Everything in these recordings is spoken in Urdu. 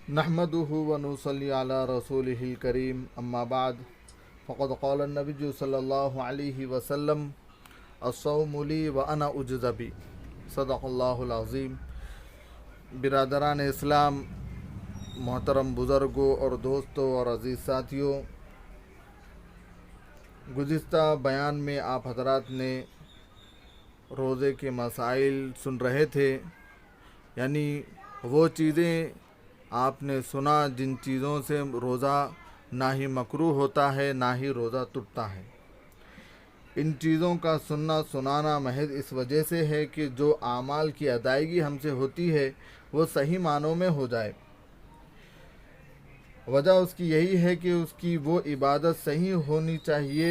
نحمده ونصلي على رسوله الكريم اما بعد فقد قال النبي صلی اللہ علیہ وسلم الصوم لی وانا اجزی بی صدق اللہ العظیم۔ برادران اسلام، محترم بزرگوں اور دوستوں اور عزیز ساتھیوں، گزشتہ بیان میں آپ حضرات نے روزے کے مسائل سن رہے تھے، یعنی وہ چیزیں آپ نے سنا جن چیزوں سے روزہ نہ ہی مکروہ ہوتا ہے نہ ہی روزہ ٹوٹتا ہے۔ ان چیزوں کا سننا سنانا محض اس وجہ سے ہے کہ جو اعمال کی ادائیگی ہم سے ہوتی ہے وہ صحیح معنوں میں ہو جائے۔ وجہ اس کی یہی ہے کہ اس کی وہ عبادت صحیح ہونی چاہیے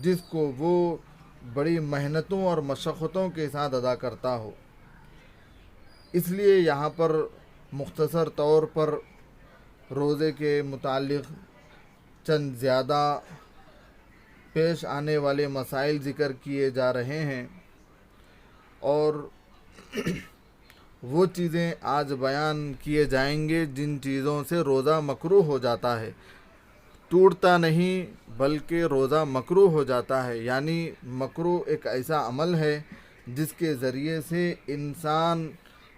جس کو وہ بڑی محنتوں اور مشقتوں کے ساتھ ادا کرتا ہو۔ اس لیے یہاں پر مختصر طور پر روزے کے متعلق چند زیادہ پیش آنے والے مسائل ذکر کیے جا رہے ہیں، اور وہ چیزیں آج بیان کیے جائیں گے جن چیزوں سے روزہ مکروہ ہو جاتا ہے، ٹوٹتا نہیں بلکہ روزہ مکروہ ہو جاتا ہے۔ یعنی مکروہ ایک ایسا عمل ہے جس کے ذریعے سے انسان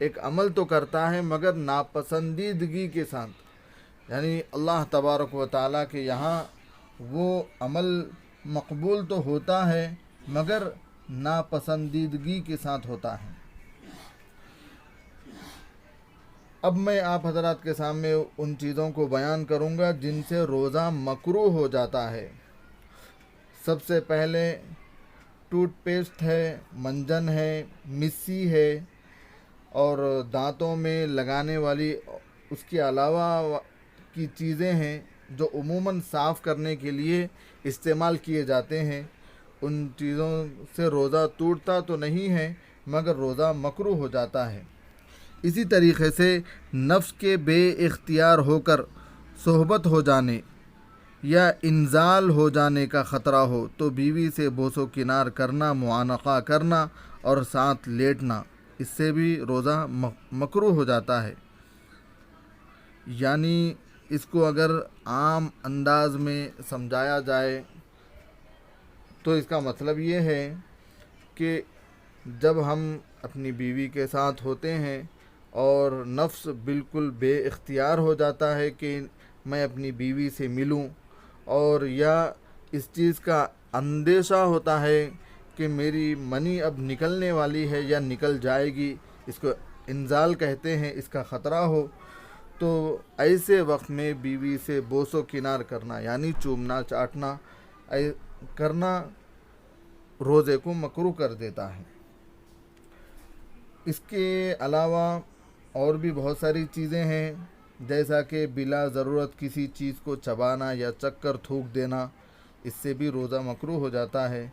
ایک عمل تو کرتا ہے مگر ناپسندیدگی کے ساتھ، یعنی اللہ تبارک و تعالیٰ کے یہاں وہ عمل مقبول تو ہوتا ہے مگر ناپسندیدگی کے ساتھ ہوتا ہے۔ اب میں آپ حضرات کے سامنے ان چیزوں کو بیان کروں گا جن سے روزہ مکروہ ہو جاتا ہے۔ سب سے پہلے ٹوتھ پیسٹ ہے، منجن ہے، مسی ہے، اور دانتوں میں لگانے والی اس کے علاوہ کی چیزیں ہیں جو عموماً صاف کرنے کے لیے استعمال کیے جاتے ہیں۔ ان چیزوں سے روزہ ٹوٹتا تو نہیں ہے مگر روزہ مکروہ ہو جاتا ہے۔ اسی طریقے سے نفس کے بے اختیار ہو کر صحبت ہو جانے یا انزال ہو جانے کا خطرہ ہو تو بیوی سے بوس و کنار کرنا، معانقہ کرنا اور ساتھ لیٹنا، اس سے بھی روزہ مکروہ ہو جاتا ہے۔ یعنی اس کو اگر عام انداز میں سمجھایا جائے تو اس کا مطلب یہ ہے کہ جب ہم اپنی بیوی کے ساتھ ہوتے ہیں اور نفس بالکل بے اختیار ہو جاتا ہے کہ میں اپنی بیوی سے ملوں، اور یا اس چیز کا اندیشہ ہوتا ہے کہ میری منی اب نکلنے والی ہے یا نکل جائے گی، اس کو انزال کہتے ہیں، اس کا خطرہ ہو، تو ایسے وقت میں بیوی سے بوس و کنار کرنا یعنی چومنا چاٹنا کرنا روزے کو مکروہ کر دیتا ہے۔ اس کے علاوہ اور بھی بہت ساری چیزیں ہیں، جیسا کہ بلا ضرورت کسی چیز کو چبانا یا چک کر تھوک دینا، اس سے بھی روزہ مکروہ ہو جاتا ہے۔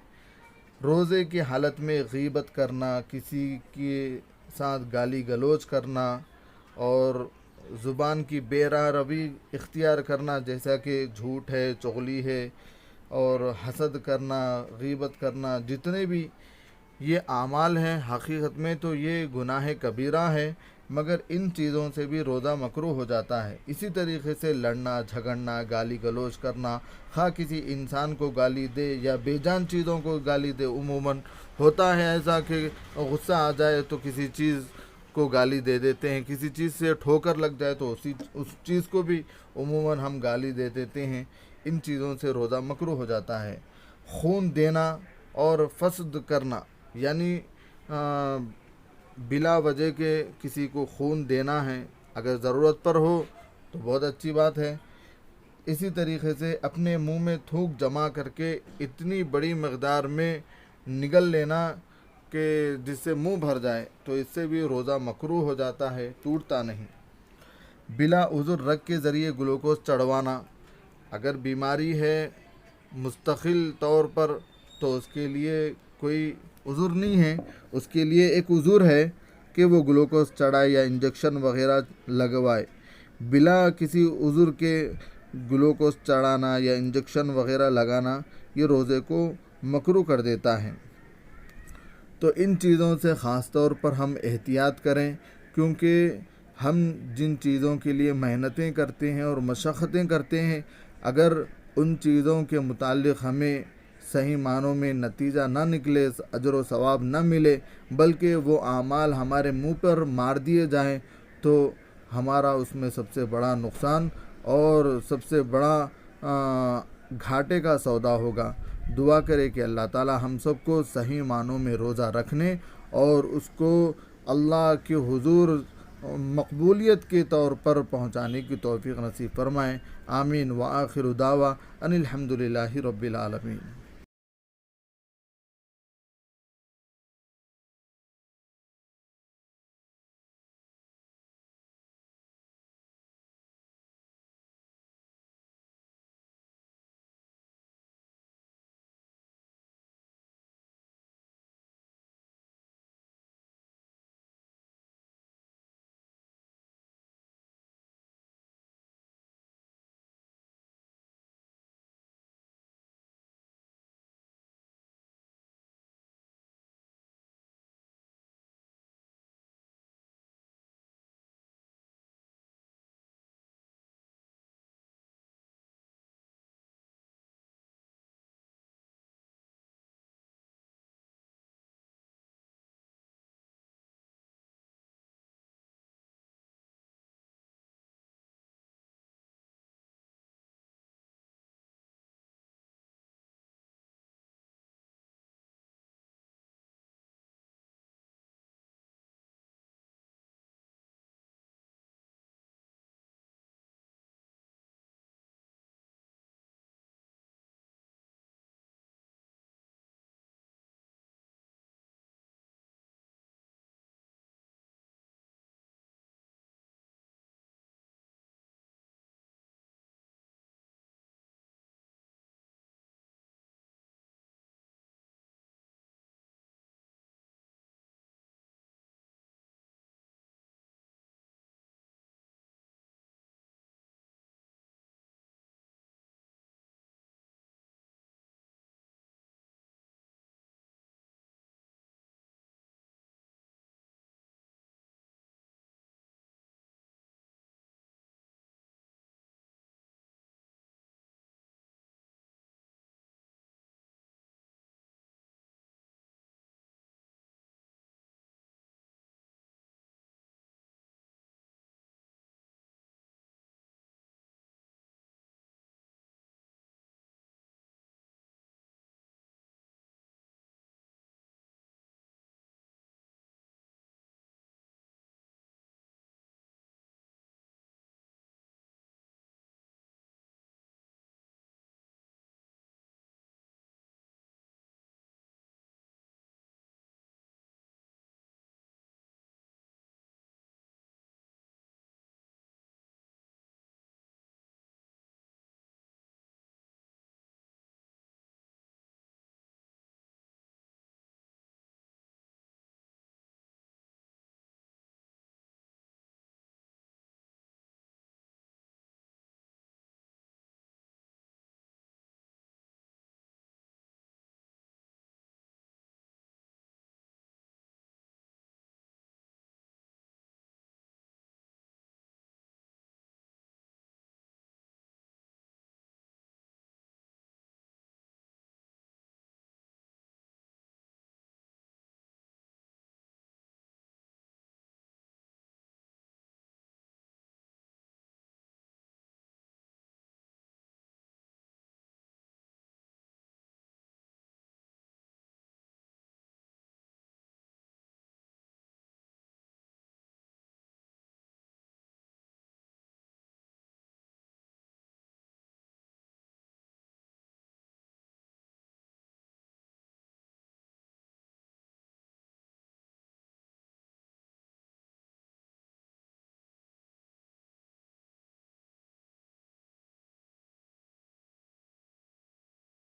روزے کی حالت میں غیبت کرنا، کسی کے ساتھ گالی گلوچ کرنا اور زبان کی بے راہ روی اختیار کرنا، جیسا کہ جھوٹ ہے، چغلی ہے اور حسد کرنا، غیبت کرنا، جتنے بھی یہ اعمال ہیں حقیقت میں تو یہ گناہ کبیرہ ہے مگر ان چیزوں سے بھی روزہ مکروہ ہو جاتا ہے۔ اسی طریقے سے لڑنا جھگڑنا، گالی گلوچ کرنا، خواہ کسی انسان کو گالی دے یا بے جان چیزوں کو گالی دے، عموماً ہوتا ہے ایسا کہ غصہ آ جائے تو کسی چیز کو گالی دے دیتے ہیں، کسی چیز سے ٹھوکر لگ جائے تو اس چیز کو بھی عموماً ہم گالی دے دیتے ہیں۔ ان چیزوں سے روزہ مکروہ ہو جاتا ہے۔ خون دینا اور فسد کرنا، یعنی بلا وجہ کے کسی کو خون دینا ہے، اگر ضرورت پر ہو تو بہت اچھی بات ہے۔ اسی طریقے سے اپنے منہ میں تھوک جمع کر کے اتنی بڑی مقدار میں نگل لینا کہ جس سے منہ بھر جائے تو اس سے بھی روزہ مکروہ ہو جاتا ہے، ٹوٹتا نہیں۔ بلا عذر رگ کے ذریعے گلوکوز چڑھوانا، اگر بیماری ہے مستقل طور پر تو اس کے لیے کوئی عذر نہیں ہے، اس کے لیے ایک عذر ہے کہ وہ گلوکوز چڑھائے یا انجیکشن وغیرہ لگوائے۔ بلا کسی عذر کے گلوکوز چڑھانا یا انجیکشن وغیرہ لگانا یہ روزے کو مکروہ کر دیتا ہے۔ تو ان چیزوں سے خاص طور پر ہم احتیاط کریں، کیونکہ ہم جن چیزوں کے لیے محنتیں کرتے ہیں اور مشقتیں کرتے ہیں، اگر ان چیزوں کے متعلق ہمیں صحیح معنوں میں نتیجہ نہ نکلے، اجر و ثواب نہ ملے، بلکہ وہ اعمال ہمارے منہ پر مار دیے جائیں، تو ہمارا اس میں سب سے بڑا نقصان اور سب سے بڑا گھاٹے کا سودا ہوگا۔ دعا کرے کہ اللہ تعالی ہم سب کو صحیح معنوں میں روزہ رکھنے اور اس کو اللہ کے حضور مقبولیت کے طور پر پہنچانے کی توفیق نصیب فرمائیں۔ آمین۔ وآخر دعویٰ ان الحمد للہ رب العالمین۔